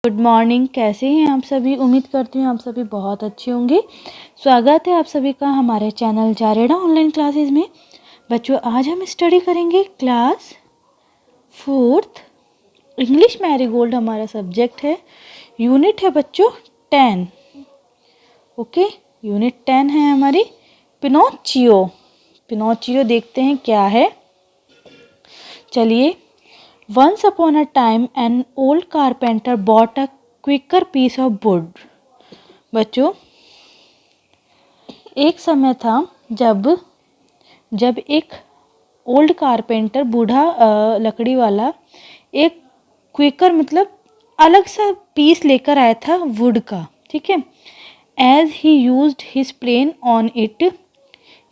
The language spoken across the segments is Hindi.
Good morning. कैसे हैं आप सभी? उम्मीद करती हूँ आप सभी बहुत अच्छे होंगे। स्वागत है आप सभी का हमारे चैनल जारेडा ऑनलाइन क्लासेस में। बच्चों, आज हम स्टडी करेंगे क्लास 4th इंग्लिश मैरीगोल्ड हमारा सब्जेक्ट है। यूनिट है बच्चों 10। ओके, यूनिट 10 है हमारी पिनोचियो। पिनोचियो देखते हैं क्या है। चलिए। Once upon a time, an old carpenter bought a quicker piece of wood. बच्चों, एक समय था जब एक ओल्ड कारपेंटर, बूढ़ा लकड़ी वाला, एक क्विकर मतलब अलग सा पीस लेकर आया था वुड का। ठीक है। As he used his plane on it,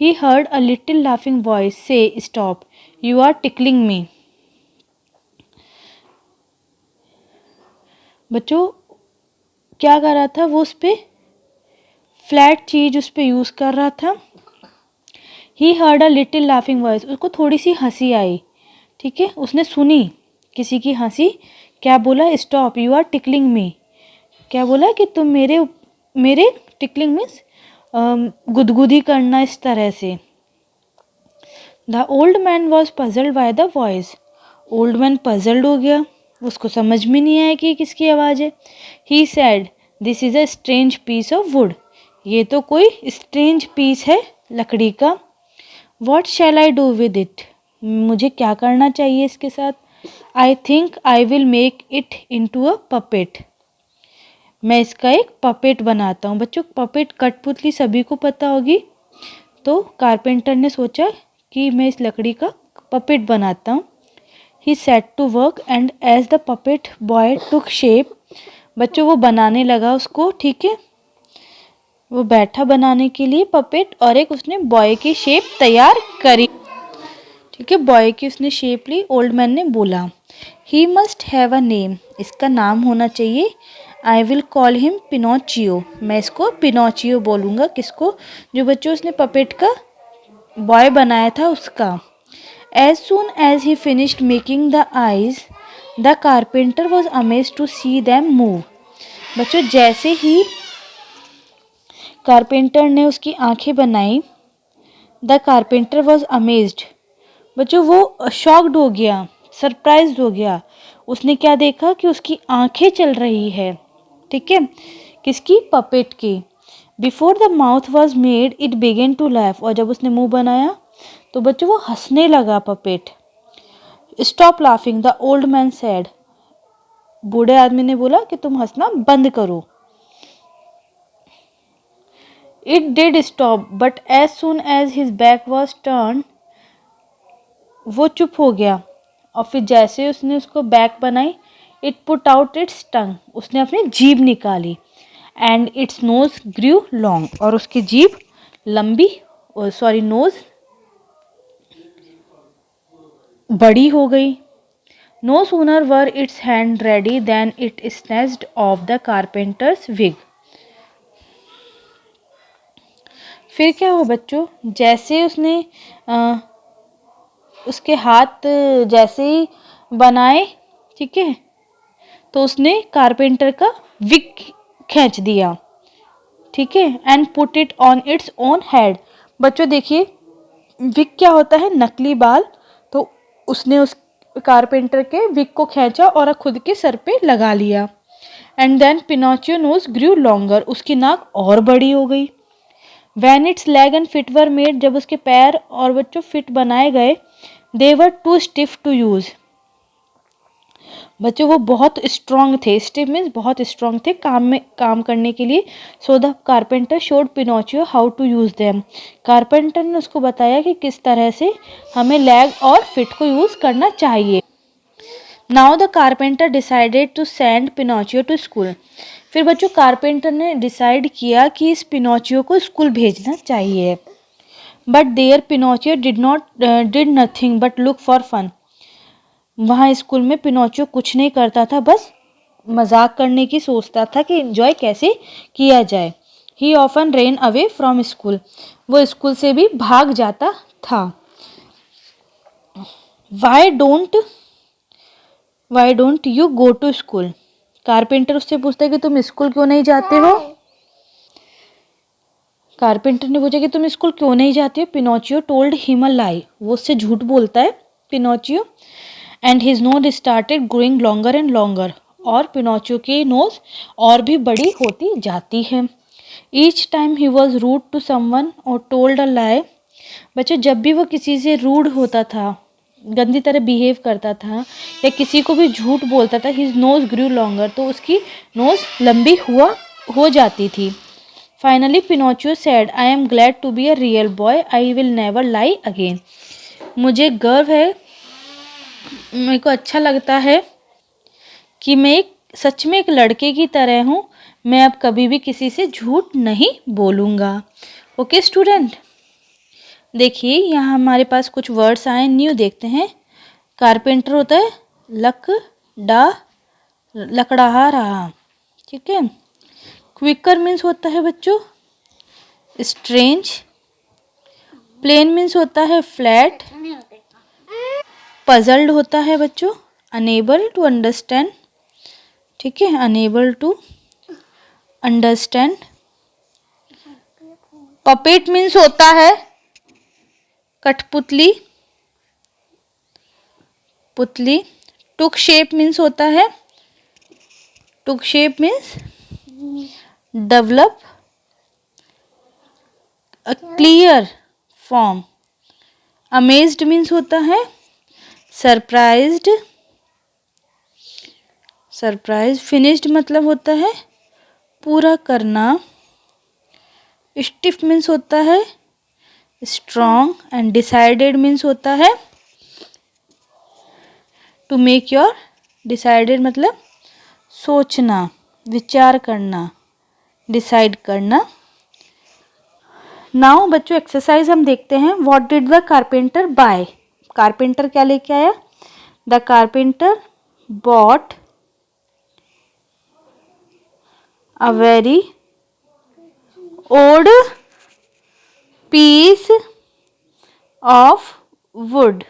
he heard a little laughing voice से, stop, you are tickling me. बच्चों, क्या कर रहा था वो? उस पर फ्लैट चीज उस पर यूज़ कर रहा था। ही heard a little laughing voice, उसको थोड़ी सी हंसी आई। ठीक है, उसने सुनी किसी की हंसी। क्या बोला? स्टॉप, यू आर टिकलिंग मी। क्या बोला कि तुम मेरे टिकलिंग मीन्स गुदगुदी करना, इस तरह से। The old man was puzzled by the voice. Old man puzzled हो गया, उसको समझ में नहीं आया कि किसकी आवाज़ है। He said, this is a strange piece of wood. ये तो कोई स्ट्रेंज पीस है लकड़ी का। What shall I do with it, मुझे क्या करना चाहिए इसके साथ? I think I will make it into a puppet. मैं इसका एक पपेट बनाता हूँ। बच्चों, पपेट कठपुतली सभी को पता होगी। तो कारपेंटर ने सोचा कि मैं इस लकड़ी का पपेट बनाता हूँ। He set to work and as the puppet boy took shape. बच्चों, वो बनाने लगा उसको। ठीक है, वो बैठा बनाने के लिए पपेट, और एक उसने बॉय की शेप तैयार करी। ठीक है, बॉय की उसने शेप ली। ओल्ड मैन ने बोला, he must have a name, इसका नाम होना चाहिए। I will call him Pinocchio, मैं इसको पिनोचियो बोलूँगा। किसको? जो बच्चों उसने पपेट का बॉय बनाया था उसका। As soon as he finished making the eyes, the carpenter was amazed to see them move. बच्चों, जैसे ही कारपेंटर ने उसकी आंखें बनाई, द कारपेंटर वॉज अमेज्ड। बच्चों, वो शॉक्ड हो गया, सरप्राइज्ड हो गया। उसने क्या देखा कि उसकी आंखें चल रही है। ठीक है, किसकी? पपेट की। Before the mouth was made it began to laugh, और जब उसने मुंह बनाया तो बच्चों वो हंसने लगा puppet. Stop laughing, the old man said, बूढ़े आदमी ने बोला कि तुम हंसना बंद करो। It did stop but as soon as his back was turn, वो चुप हो गया। और फिर जैसे उसने उसको बैक बनाई, it put out its tongue, उसने अपनी जीभ निकाली। And its nose grew long, और उसकी जीभ लंबी, सॉरी नोज बड़ी हो गई। No sooner were its hand ready then it snatched off the carpenter's wig. फिर क्या हुआ बच्चों? जैसे उसने उसके हाथ जैसे ही बनाए, ठीक है, तो उसने कारपेंटर का विग खींच दिया। ठीक है, and put it on its own head. बच्चों देखिए, विग क्या होता है? नकली बाल। तो उसने उस कारपेंटर के विग को खींचा और खुद के सर पे लगा लिया। And then Pinocchio nose grew longer, उसकी नाक और बड़ी हो गई। When its leg and feet were made, जब उसके पैर और बच्चों फिट बनाए गए, they were too stiff to use. बच्चों वो बहुत स्ट्रांग थे। स्टिफ मीन्स बहुत स्ट्रांग थे काम करने के लिए। So the carpenter showed Pinocchio how to use them, carpenter ने उसको बताया कि किस तरह से हमें लेग और फिट को यूज करना चाहिए। Now the carpenter decided to send Pinocchio to school. फिर बच्चों कारपेंटर ने डिसाइड किया कि इस पिनोचियो को स्कूल भेजना चाहिए। But there Pinocchio did nothing but look for fun. वहाँ स्कूल में पिनोचियो कुछ नहीं करता था, बस मजाक करने की सोचता था कि एंजॉय कैसे किया जाए। He often ran away from school, वो स्कूल से भी भाग जाता था। Why don't you go to school, carpenter उससे पूछता है कि तुम स्कूल क्यों नहीं जाते हो। कारपेंटर ने पूछा कि तुम स्कूल क्यों नहीं जाते हो। Pinocchio told him a lie, वो उससे झूठ बोलता है Pinocchio. And his nose started growing longer and longer, और पिनोचियो की नोज और भी बड़ी होती जाती है। Each time he was rude to someone or told a lie. बच्चों जब भी वो किसी से रूड होता था, गंदी तरह बिहेव करता था या किसी को भी झूठ बोलता था, हिज नोज ग्रू लॉन्गर, तो उसकी नोज लंबी हो जाती थी। Finally Pinocchio said, I am glad to be a real boy, I will never lie again. मुझे गर्व है, मेरे को अच्छा लगता है कि मैं एक सच में एक लड़के की तरह हूँ, मैं अब कभी भी किसी से झूठ नहीं बोलूँगा। ओके स्टूडेंट, देखिए यहाँ हमारे पास कुछ वर्ड्स आए, न्यू देखते हैं। कारपेंटर होता है लकड़हा रहा, ठीक है। क्विकर मीन्स होता है बच्चों स्ट्रेंज। प्लेन मीन्स होता है फ्लैट। पजल्ड होता है बच्चों अनेबल टू अंडरस्टैंड, ठीक है, unable to understand. Puppet means होता है कठपुतली, पुतली। टुक शेप मीन्स होता है, took shape means develop a clear form. Amazed means होता है सरप्राइज्ड, सरप्राइज। फिनिश्ड मतलब होता है पूरा करना। स्टिफ मीन्स होता है स्ट्रॉन्ग। एंड डिसाइडेड मीन्स होता है टू मेक योर, डिसाइडेड मतलब सोचना, विचार करना, डिसाइड करना। नाउ बच्चों एक्सरसाइज हम देखते हैं। What did the carpenter buy, carpenter क्या लेके आया। The carpenter bought a very old piece of wood,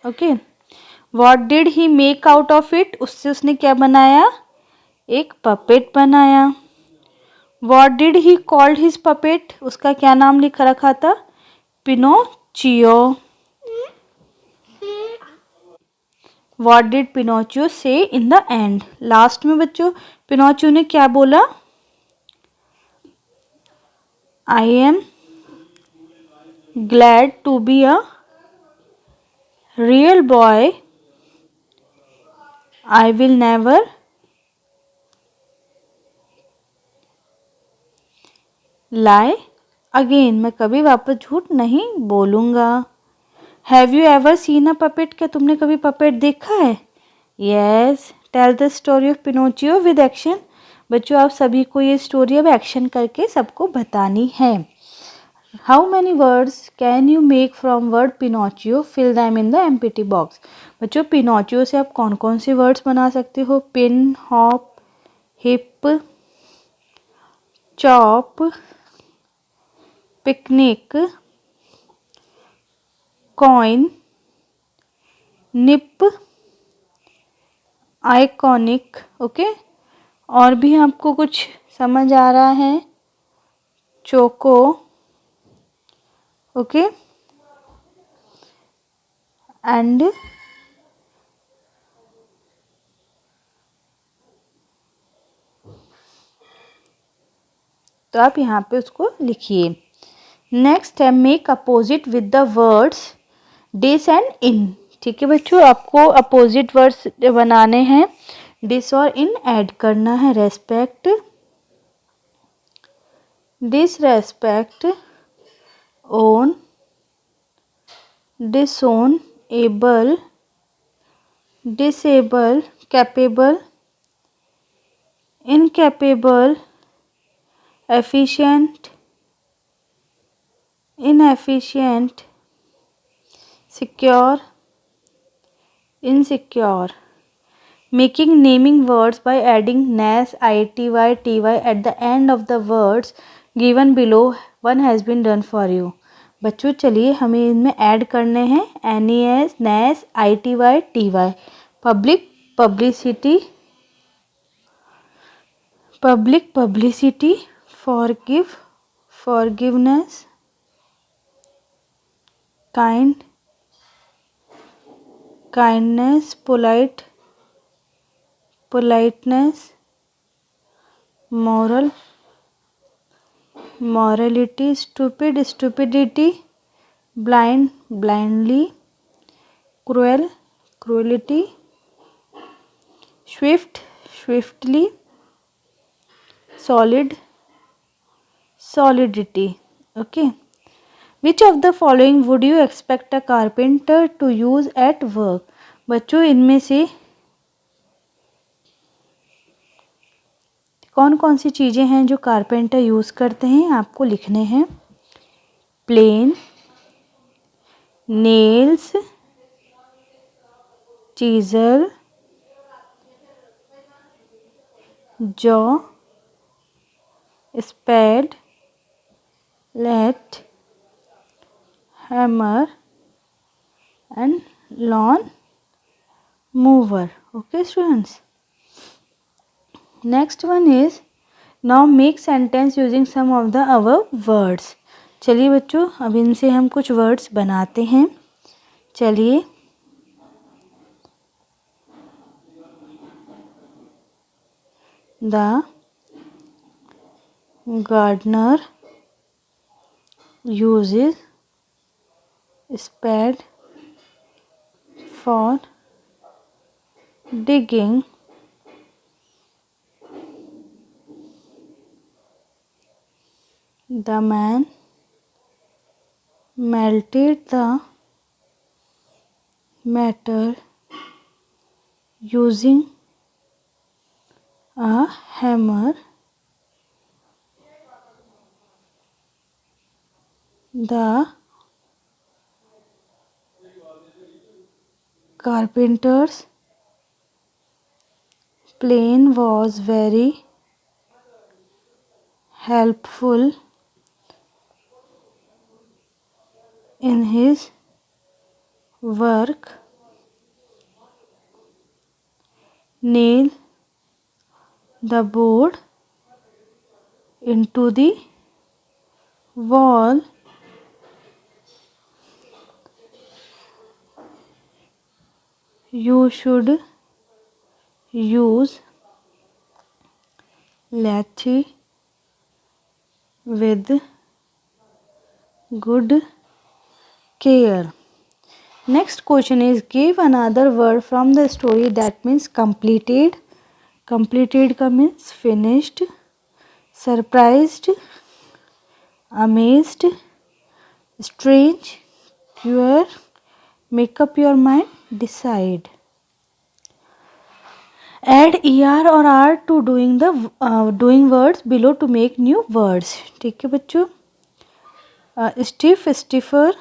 okay. What did he make out of it, उससे उसने क्या बनाया, एक पपेट बनाया। What did he called his puppet, उसका क्या नाम लिख रखा था, पिनोचियो। व्हाट डिड पिनोचियो से इन द एंड, लास्ट में बच्चों पिनोचियो ने क्या बोला, I am glad to be a real boy, I will never lie again, मैं कभी वापस झूठ नहीं बोलूँगा। Have you ever seen a puppet, क्या तुमने कभी पपेट देखा है। Yes, tell the story of Pinocchio with action. बच्चों आप सभी को ये स्टोरी अब एक्शन करके सबको बतानी है। How many words can you make from word Pinocchio, fill them in the empty box. बच्चों पिनोचियो से आप कौन कौन से वर्ड्स बना सकते हो, pin, hop, hip, chop, picnic, coin, nip, iconic, okay. और भी आपको कुछ समझ आ रहा है, चोको, ओके, एंड तो आप यहाँ पे उसको लिखिए। नेक्स्ट है make opposite with the words dis and in, ठीक है बच्चों, आपको अपोजिट वर्ड्स बनाने हैं, डिस और इन ऐड करना है। Respect, disrespect, own, disown, able, disable, capable, incapable, efficient, inefficient, secure, insecure. Making naming words by adding nas, ity, ty at the end of the words given below one has been done for you. बच्चों चलिए हमें इनमें ऐड करने हैं nes, nas, ity, ty। Public, publicity, public publicity, forgiveness, kindness, politeness, morality, stupidity, blindly, cruelty, swiftly, solidity. Okay. Which of the following would you expect a carpenter to use at work? बच्चों इनमें से कौन कौन सी चीज़ें हैं जो कारपेंटर यूज़ करते हैं, आपको लिखने हैं। Plane, nails, chisel, jaw, spade, let, hammer and lawn mover. Okay students, next one is now make sentence using some of the above words. चलिए बच्चों अब इनसे हम कुछ वर्ड्स बनाते हैं। चलिए the gardener uses spade for digging the man melted the metal using a hammer. The carpenter's plane was very helpful in his work. Nail the board into the wall. You should use lathe with good care. Next question is give another word from the story that means completed. Completed का means finished, surprised, amazed, strange, queer, make up your mind, decide. Add er or r to doing words below to make new words. ठीक है बच्चों, stiff, stiffer,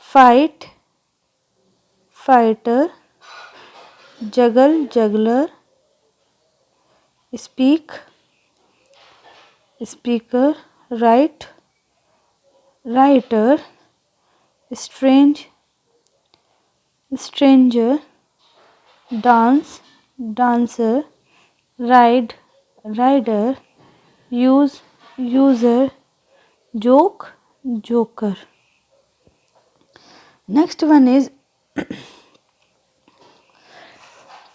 fight, fighter, juggle, juggler, speak, speaker, write, writer, strange, stranger, dance, dancer, ride, rider, use, user, joke, joker. Next one is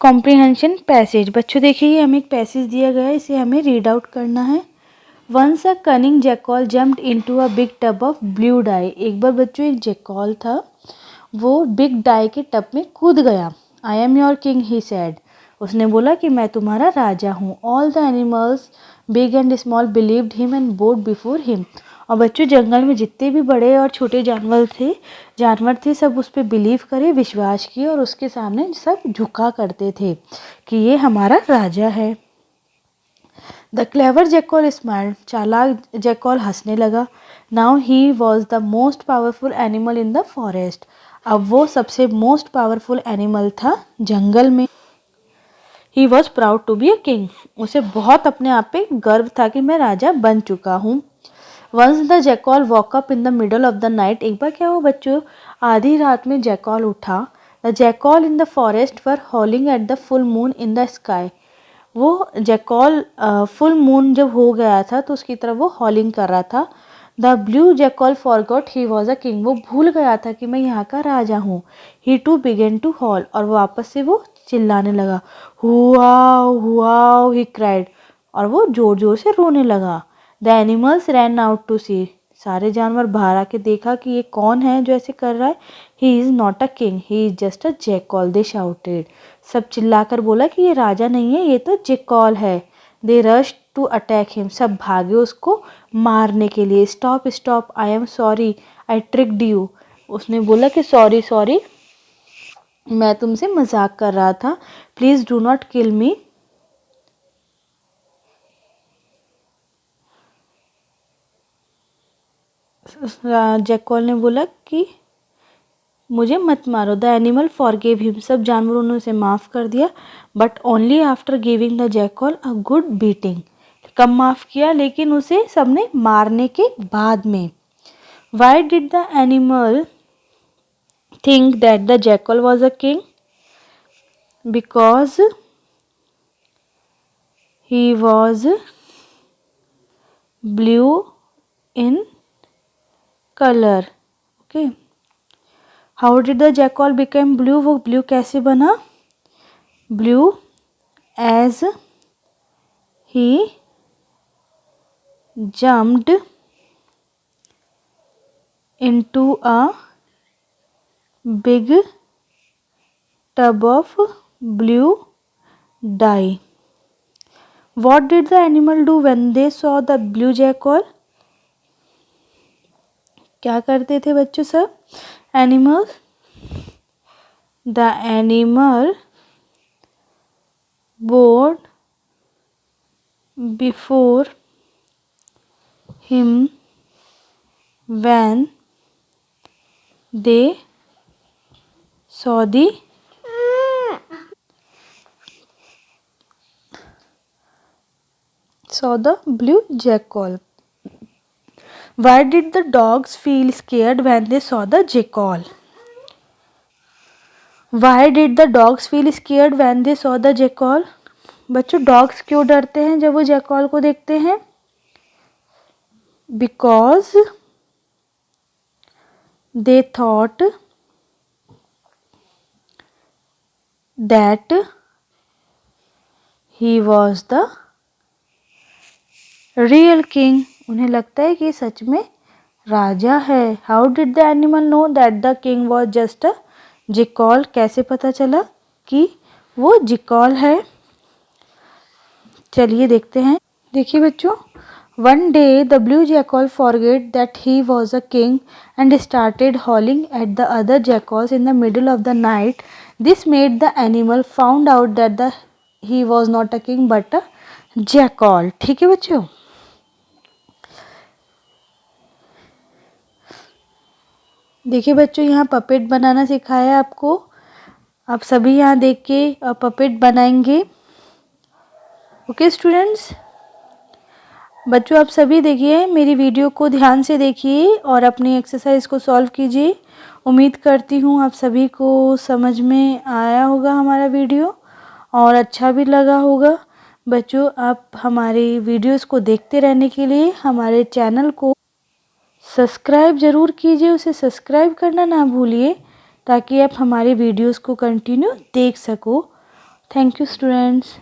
comprehension passage. बच्चों देखिए हमें एक पैसेज दिया गया है, इसे हमें रीड आउट करना है। Once a cunning jackal jumped into a big tub of blue dye. एक बार बच्चों एक जैकॉल था, वो बिग डाई के टब में कूद गया। I am your king he said. उसने बोला कि मैं तुम्हारा राजा हूँ। All the animals big and small believed him and bowed before him. और बच्चों जंगल में जितने भी बड़े और छोटे जानवर थे सब उस पर बिलीव करे, विश्वास किए और उसके सामने सब झुका करते थे कि ये हमारा राजा है। The clever jackal smiled. चालाक जैकॉल हंसने लगा। Now he was the most powerful animal in the forest. अब वो सबसे मोस्ट पावरफुल एनिमल था जंगल में। He was proud to be a king. उसे बहुत अपने आप पे गर्व था कि मैं राजा बन चुका हूँ। Once the jackal woke up in the middle of the night. एक बार क्या हुआ बच्चों, आधी रात में जैकॉल उठा। The jackal in the forest were हॉलिंग at the full moon in the sky. वो जैकॉल फुल मून जब हो गया था तो उसकी तरफ वो हॉलिंग कर रहा था। The blue jackal forgot he was a king, वो भूल गया था कि मैं यहाँ का राजा हूँ। ही टू बिगेन टू हॉल, और वापस से वो चिल्लाने लगा। हुआओ हुआओ ही क्राइड, और वो जोर जोर से रोने लगा। The animals ran out to see, सारे जानवर बाहर आके देखा कि ये कौन है जो ऐसे कर रहा है। He is not a king, he is just a jackal, they shouted. सब चिल्लाकर बोला कि ये राजा नहीं है, ये तो जैकॉल है। दे रश टू अटैक हिम, सब भागे उसको मारने के लिए। Stop stop, I am sorry, I tricked you, उसने बोला कि सॉरी सॉरी, मैं तुमसे मजाक कर रहा था, please do not kill me. Jackal ने बोला कि मुझे मत मारो। द एनिमल फॉरगेव हिम, सब जानवरों ने उसे माफ़ कर दिया, but only after giving the jackal a good beating, कम माफ़ किया लेकिन उसे सबने मारने के बाद में। Why did the animal think that the jackal was a king? Because he was blue in color. Okay, how did the jackal become blue? वो blue कैसे बना? Blue as he jumped into a big tub of blue dye. What did the animal do when they saw the blue jackal? क्या करते थे बच्चों सब? Animals, the animal bowed before him when they saw the blue jackal. Why did the dogs feel scared when they saw the jackal? Why did the dogs feel scared when they saw the jackal? बच्चों डॉग्स क्यों डरते हैं जब वो जैकॉल को देखते हैं? Because they thought that he was the real king. उन्हें लगता है कि सच में राजा है। How did the animal know that the king was just a jackal? कैसे पता चला कि वो जैकॉल है? चलिए देखते हैं। देखिए बच्चों, one day the blue jackal forget that he was a king and started howling at the other jackals in the middle of the night. This made the animal found out that the he was not a king but a jackal. ठीक है बच्चों, देखिए बच्चों यहाँ पपेट बनाना सिखाया आपको। आप सभी यहाँ देख के पपेट बनाएंगे। ओके स्टूडेंट्स, बच्चों आप सभी देखिए, मेरी वीडियो को ध्यान से देखिए और अपनी एक्सरसाइज को सॉल्व कीजिए। उम्मीद करती हूँ आप सभी को समझ में आया होगा हमारा वीडियो और अच्छा भी लगा होगा। बच्चों आप हमारी वीडियोस को देखते रहने के लिए हमारे चैनल को सब्सक्राइब ज़रूर कीजिए, उसे सब्सक्राइब करना ना भूलिए ताकि आप हमारी वीडियोस को कंटिन्यू देख सको। Thank you students.